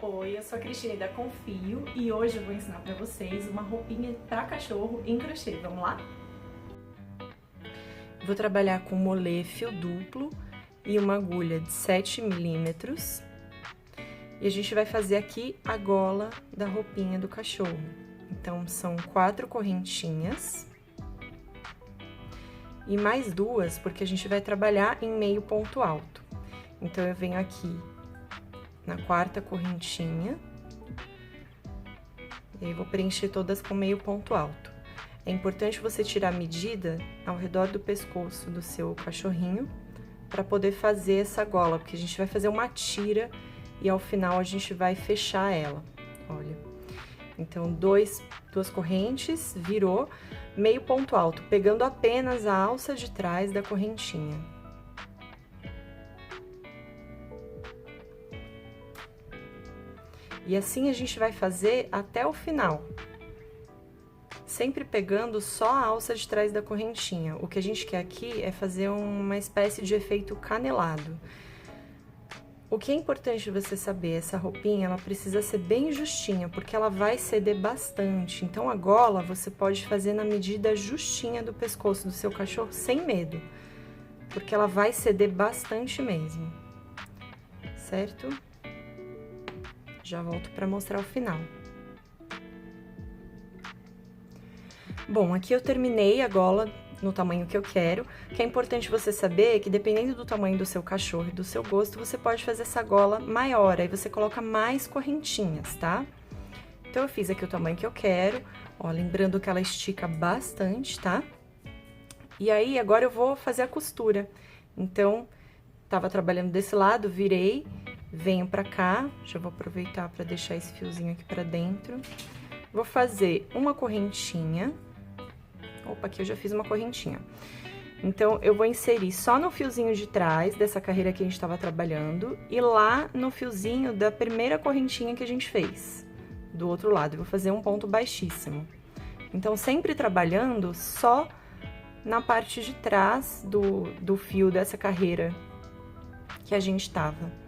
Oi, eu sou a Cristine da Confio e hoje eu vou ensinar pra vocês uma roupinha pra cachorro em crochê. Vamos lá? Vou trabalhar com molê fio duplo e uma agulha de 7 milímetros. E a gente vai fazer aqui a gola da roupinha do cachorro. Então, são 4 correntinhas. E mais 2, porque a gente vai trabalhar em meio ponto alto. Então, eu venho aqui na 4ª correntinha. E aí, vou preencher todas com meio ponto alto. É importante você tirar a medida ao redor do pescoço do seu cachorrinho para poder fazer essa gola, porque a gente vai fazer uma tira e ao final a gente vai fechar ela, olha. Então, duas correntes, virou, meio ponto alto, pegando apenas a alça de trás da correntinha. E assim a gente vai fazer até o final. Sempre pegando só a alça de trás da correntinha. O que a gente quer aqui é fazer uma espécie de efeito canelado. O que é importante você saber, essa roupinha, ela precisa ser bem justinha, porque ela vai ceder bastante. Então, a gola você pode fazer na medida justinha do pescoço do seu cachorro, sem medo. Porque ela vai ceder bastante mesmo, certo? Já volto para mostrar o final. Bom, aqui eu terminei a gola no tamanho que eu quero. O que é importante você saber é que dependendo do tamanho do seu cachorro e do seu gosto, você pode fazer essa gola maior, aí você coloca mais correntinhas, tá? Então, eu fiz aqui o tamanho que eu quero, ó, lembrando que ela estica bastante, tá? E aí, agora eu vou fazer a costura. Então, tava trabalhando desse lado, virei, venho pra cá, já vou aproveitar pra deixar esse fiozinho aqui pra dentro. Vou fazer uma correntinha. Opa, aqui eu já fiz uma correntinha. Então, eu vou inserir só no fiozinho de trás dessa carreira que a gente tava trabalhando e lá no fiozinho da primeira correntinha que a gente fez, do outro lado. Eu vou fazer um ponto baixíssimo. Então, sempre trabalhando só na parte de trás do fio dessa carreira que a gente tava.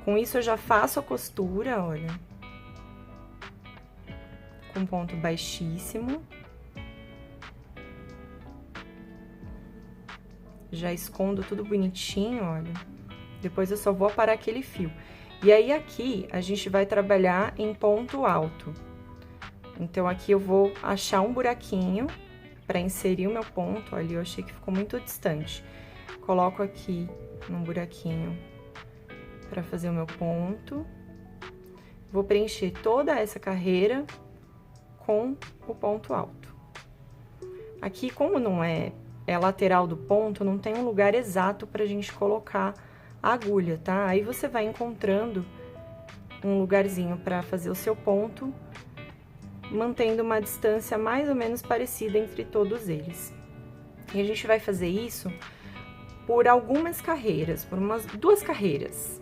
Com isso, eu já faço a costura, olha, com ponto baixíssimo. Já escondo tudo bonitinho, olha. Depois eu só vou aparar aquele fio. E aí, aqui, a gente vai trabalhar em ponto alto. Então, aqui eu vou achar um buraquinho pra inserir o meu ponto. Ali eu achei que ficou muito distante. Coloco aqui um buraquinho pra fazer o meu ponto. Vou preencher toda essa carreira com o ponto alto. Aqui, como não é lateral do ponto, não tem um lugar exato pra gente colocar a agulha, tá? Aí você vai encontrando um lugarzinho pra fazer o seu ponto, mantendo uma distância mais ou menos parecida entre todos eles. E a gente vai fazer isso por algumas carreiras, por umas 2 carreiras.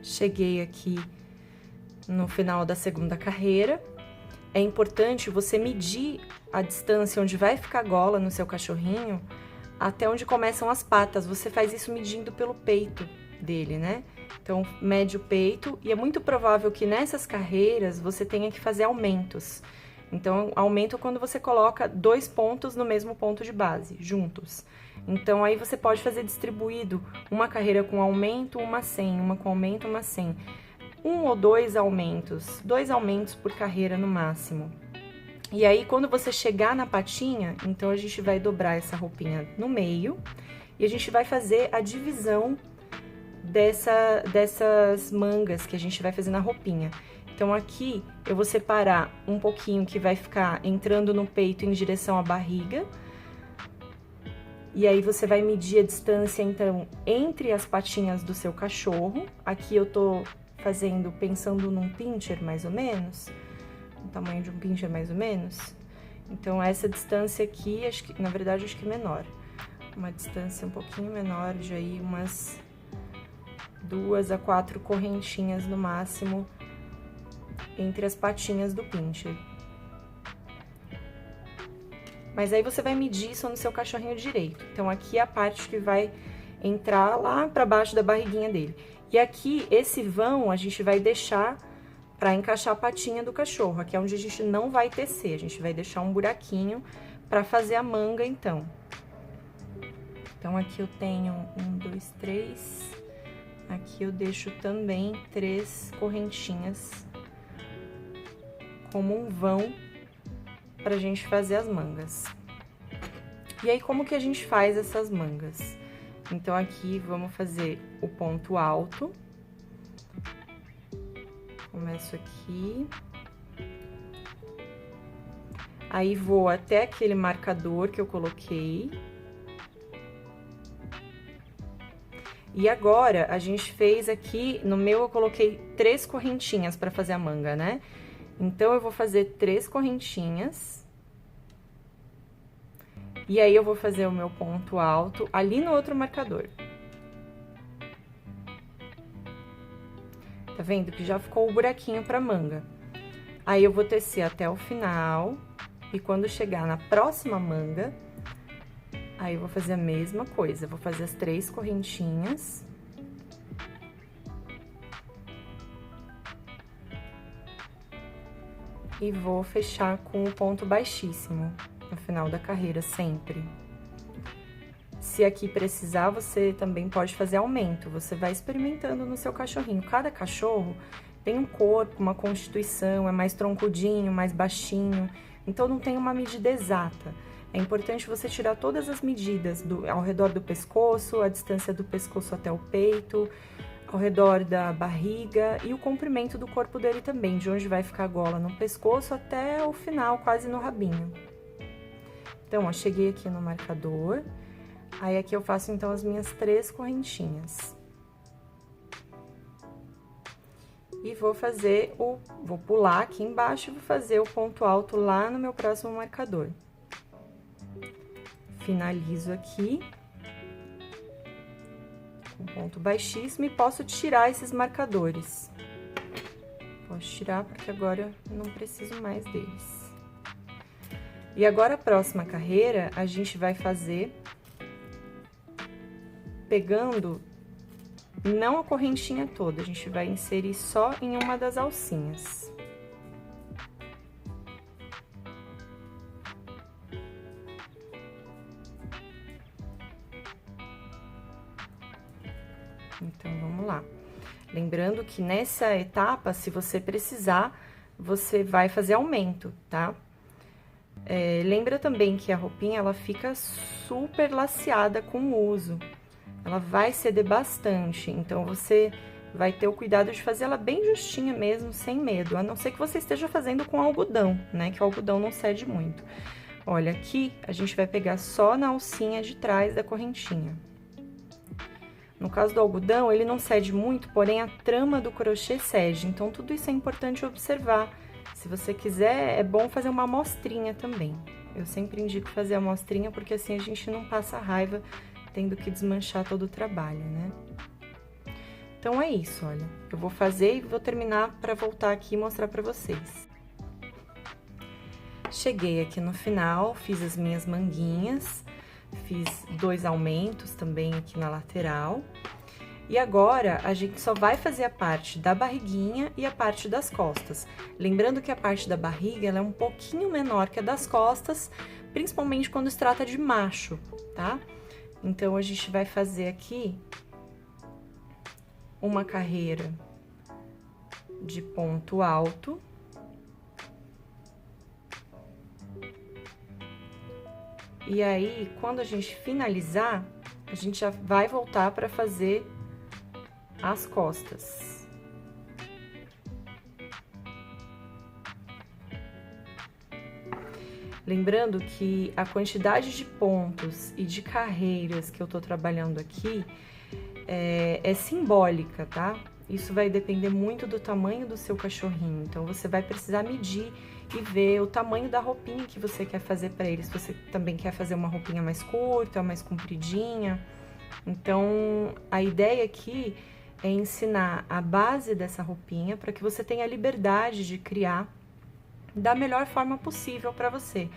Cheguei aqui no final da 2ª carreira. É importante você medir a distância onde vai ficar a gola no seu cachorrinho até onde começam as patas. Você faz isso medindo pelo peito dele, né? Então, mede o peito e é muito provável que nessas carreiras você tenha que fazer aumentos. Então, aumento é quando você coloca 2 pontos no mesmo ponto de base, juntos. Então, aí você pode fazer distribuído uma carreira com aumento, uma sem, uma com aumento, uma sem. 1 ou 2 aumentos, 2 aumentos por carreira no máximo. E aí, quando você chegar na patinha, então a gente vai dobrar essa roupinha no meio e a gente vai fazer a divisão dessas mangas que a gente vai fazer na roupinha. Então, aqui eu vou separar um pouquinho que vai ficar entrando no peito em direção à barriga. E aí, você vai medir a distância, então, entre as patinhas do seu cachorro. Aqui eu tô fazendo, pensando num pincher, mais ou menos, o tamanho de um pincher, mais ou menos. Então, essa distância aqui, acho que, na verdade, acho que é menor. Uma distância um pouquinho menor, de aí umas 2 a 4 correntinhas no máximo entre as patinhas do pincher. Mas aí você vai medir isso no seu cachorrinho direito. Então, aqui é a parte que vai entrar lá para baixo da barriguinha dele. E aqui, esse vão, a gente vai deixar para encaixar a patinha do cachorro. Aqui é onde a gente não vai tecer, a gente vai deixar um buraquinho para fazer a manga, então. Então, aqui eu tenho 1, 2, 3. Aqui eu deixo também 3 correntinhas como um vão pra gente fazer as mangas. E aí, como que a gente faz essas mangas? Então, aqui vamos fazer o ponto alto. Começo aqui. Aí, vou até aquele marcador que eu coloquei. E agora, a gente fez aqui, no meu eu coloquei 3 correntinhas pra fazer a manga, né? Então, eu vou fazer 3 correntinhas. E aí, eu vou fazer o meu ponto alto ali no outro marcador. Tá vendo que já ficou o buraquinho pra manga? Aí, eu vou tecer até o final. E quando chegar na próxima manga, aí eu vou fazer a mesma coisa. Vou fazer as 3 correntinhas. E vou fechar com o ponto baixíssimo no final da carreira, sempre. Se aqui precisar, você também pode fazer aumento. Você vai experimentando no seu cachorrinho. Cada cachorro tem um corpo, uma constituição, é mais troncudinho, mais baixinho. Então, não tem uma medida exata. É importante você tirar todas as medidas ao redor do pescoço, a distância do pescoço até o peito, ao redor da barriga e o comprimento do corpo dele também, de onde vai ficar a gola no pescoço até o final, quase no rabinho. Então, ó, cheguei aqui no marcador, aí aqui eu faço então as minhas 3 correntinhas. E vou fazer vou pular aqui embaixo e vou fazer o ponto alto lá no meu próximo marcador. Finalizo aqui com ponto baixíssimo e posso tirar esses marcadores. Posso tirar porque agora eu não preciso mais deles. E agora, a próxima carreira, a gente vai fazer pegando não a correntinha toda, a gente vai inserir só em uma das alcinhas. Então, vamos lá. Lembrando que nessa etapa, se você precisar, você vai fazer aumento, tá? Lembra também que a roupinha, ela fica super laceada com o uso. Ela vai ceder bastante, então você vai ter o cuidado de fazer ela bem justinha mesmo, sem medo. A não ser que você esteja fazendo com algodão, né? Que o algodão não cede muito. Olha, aqui a gente vai pegar só na alcinha de trás da correntinha. No caso do algodão, ele não cede muito, porém a trama do crochê cede. Então, tudo isso é importante observar. Se você quiser, é bom fazer uma amostrinha também. Eu sempre indico fazer a amostrinha, porque assim a gente não passa raiva tendo que desmanchar todo o trabalho, né? Então, é isso, olha. Eu vou fazer e vou terminar para voltar aqui e mostrar para vocês. Cheguei aqui no final, fiz as minhas manguinhas, fiz 2 aumentos também aqui na lateral. E agora, a gente só vai fazer a parte da barriguinha e a parte das costas. Lembrando que a parte da barriga, ela é um pouquinho menor que a das costas, principalmente quando se trata de macho, tá? Então, a gente vai fazer aqui uma carreira de ponto alto. E aí, quando a gente finalizar, a gente já vai voltar para fazer as costas. Lembrando que a quantidade de pontos e de carreiras que eu tô trabalhando aqui é simbólica, tá? Isso vai depender muito do tamanho do seu cachorrinho, então você vai precisar medir e ver o tamanho da roupinha que você quer fazer para ele. Se você também quer fazer uma roupinha mais curta, mais compridinha. Então, a ideia aqui é ensinar a base dessa roupinha para que você tenha a liberdade de criar da melhor forma possível para você,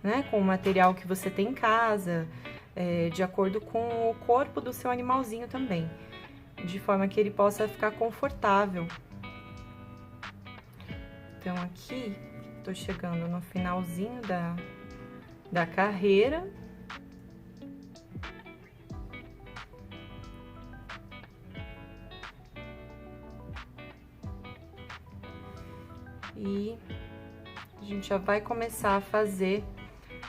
né? Com o material que você tem em casa, de acordo com o corpo do seu animalzinho também, de forma que ele possa ficar confortável. Então, aqui, tô chegando no finalzinho da carreira. E a gente já vai começar a fazer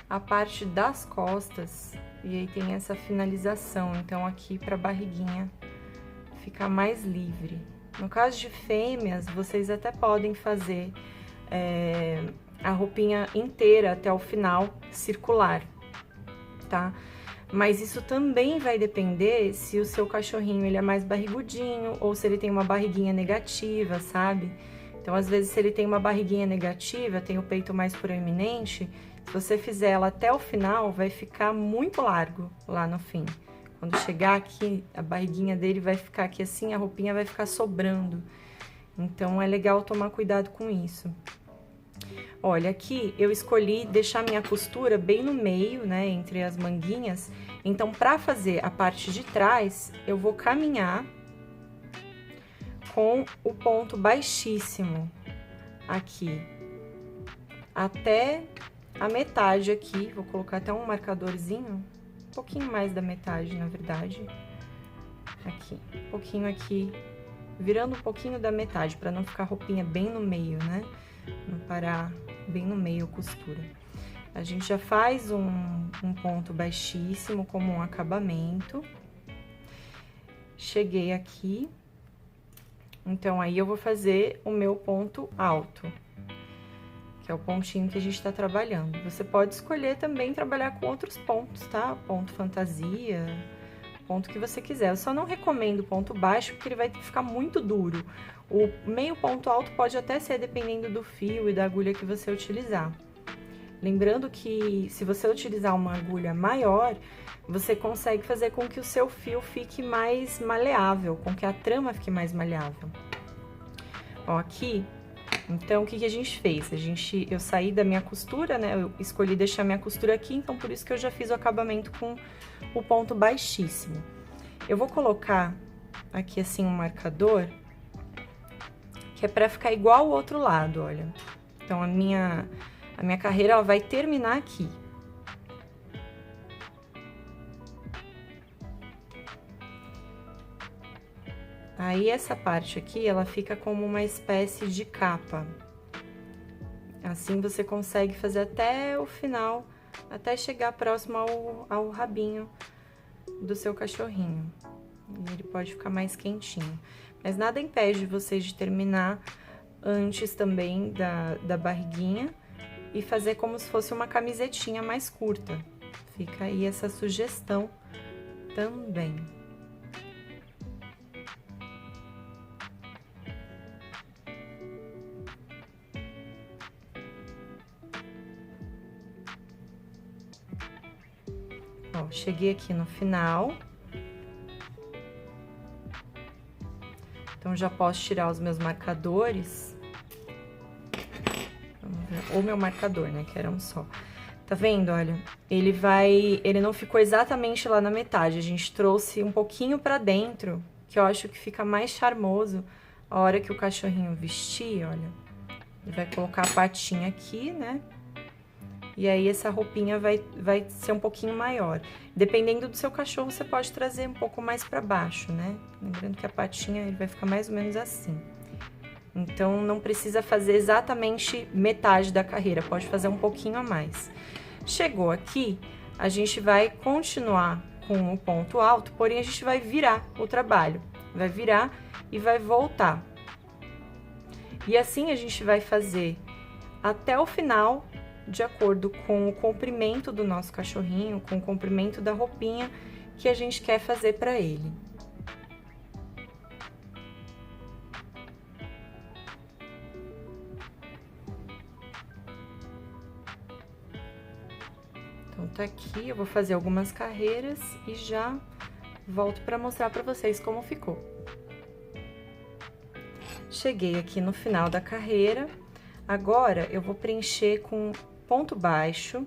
a parte das costas, e aí tem essa finalização, então aqui pra barriguinha ficar mais livre. No caso de fêmeas, vocês até podem fazer a roupinha inteira até o final, circular, tá? Mas isso também vai depender se o seu cachorrinho ele é mais barrigudinho ou se ele tem uma barriguinha negativa, sabe? Então, às vezes, se ele tem uma barriguinha negativa, tem o peito mais proeminente, se você fizer ela até o final, vai ficar muito largo lá no fim. Quando chegar aqui, a barriguinha dele vai ficar aqui assim, a roupinha vai ficar sobrando. Então, é legal tomar cuidado com isso. Olha, aqui eu escolhi deixar minha costura bem no meio, né, entre as manguinhas. Então, para fazer a parte de trás, eu vou caminhar com o ponto baixíssimo aqui, até a metade aqui. Vou colocar até um marcadorzinho, um pouquinho mais da metade, na verdade. Aqui, um pouquinho aqui, virando um pouquinho da metade, para não ficar a roupinha bem no meio, né? Não parar bem no meio a costura. A gente já faz um ponto baixíssimo como um acabamento. Cheguei aqui. Então, aí eu vou fazer o meu ponto alto, que é o pontinho que a gente tá trabalhando. Você pode escolher também trabalhar com outros pontos, tá? Ponto fantasia, ponto que você quiser. Eu só não recomendo ponto baixo, porque ele vai ficar muito duro. O meio ponto alto pode até ser dependendo do fio e da agulha que você utilizar. Lembrando que se você utilizar uma agulha maior, você consegue fazer com que o seu fio fique mais maleável, com que a trama fique mais maleável. Ó, aqui, então, o que a gente fez? Eu saí da minha costura, né? Eu escolhi deixar minha costura aqui, então por isso que eu já fiz o acabamento com o ponto baixíssimo. Eu vou colocar aqui, assim, um marcador, que é pra ficar igual o outro lado, olha. Então, a minha carreira, ela vai terminar aqui. Aí, essa parte aqui, ela fica como uma espécie de capa. Assim, você consegue fazer até o final, até chegar próximo ao rabinho do seu cachorrinho. E ele pode ficar mais quentinho. Mas nada impede vocês de terminar antes também da barriguinha e fazer como se fosse uma camisetinha mais curta. Fica aí essa sugestão também. Ó, cheguei aqui no final. Então, já posso tirar os meus marcadores. Vamos ver. Ou meu marcador, né, que era um só. Tá vendo, olha? Ele não ficou exatamente lá na metade. A gente trouxe um pouquinho pra dentro, que eu acho que fica mais charmoso a hora que o cachorrinho vestir, olha. Ele vai colocar a patinha aqui, né? E aí, essa roupinha vai ser um pouquinho maior. Dependendo do seu cachorro, você pode trazer um pouco mais pra baixo, né? Lembrando que a patinha ele vai ficar mais ou menos assim. Então, não precisa fazer exatamente metade da carreira, pode fazer um pouquinho a mais. Chegou aqui, a gente vai continuar com o ponto alto, porém, a gente vai virar o trabalho. Vai virar e vai voltar. E assim, a gente vai fazer até o final, de acordo com o comprimento do nosso cachorrinho, com o comprimento da roupinha que a gente quer fazer para ele. Então, tá aqui, eu vou fazer algumas carreiras e já volto para mostrar para vocês como ficou. Cheguei aqui no final da carreira, agora eu vou preencher com ponto baixo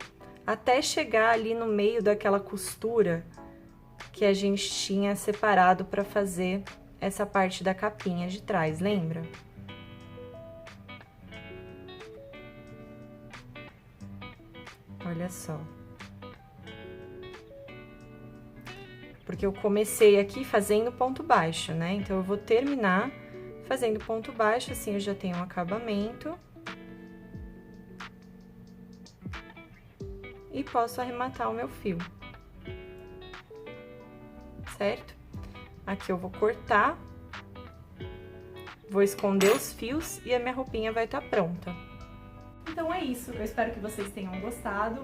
até chegar ali no meio daquela costura que a gente tinha separado para fazer essa parte da capinha de trás, lembra? Olha só. Porque eu comecei aqui fazendo ponto baixo, né? Então, eu vou terminar fazendo ponto baixo, assim eu já tenho um acabamento. E posso arrematar o meu fio. Certo? Aqui eu vou cortar. Vou esconder os fios e a minha roupinha vai estar pronta. Então é isso, eu espero que vocês tenham gostado.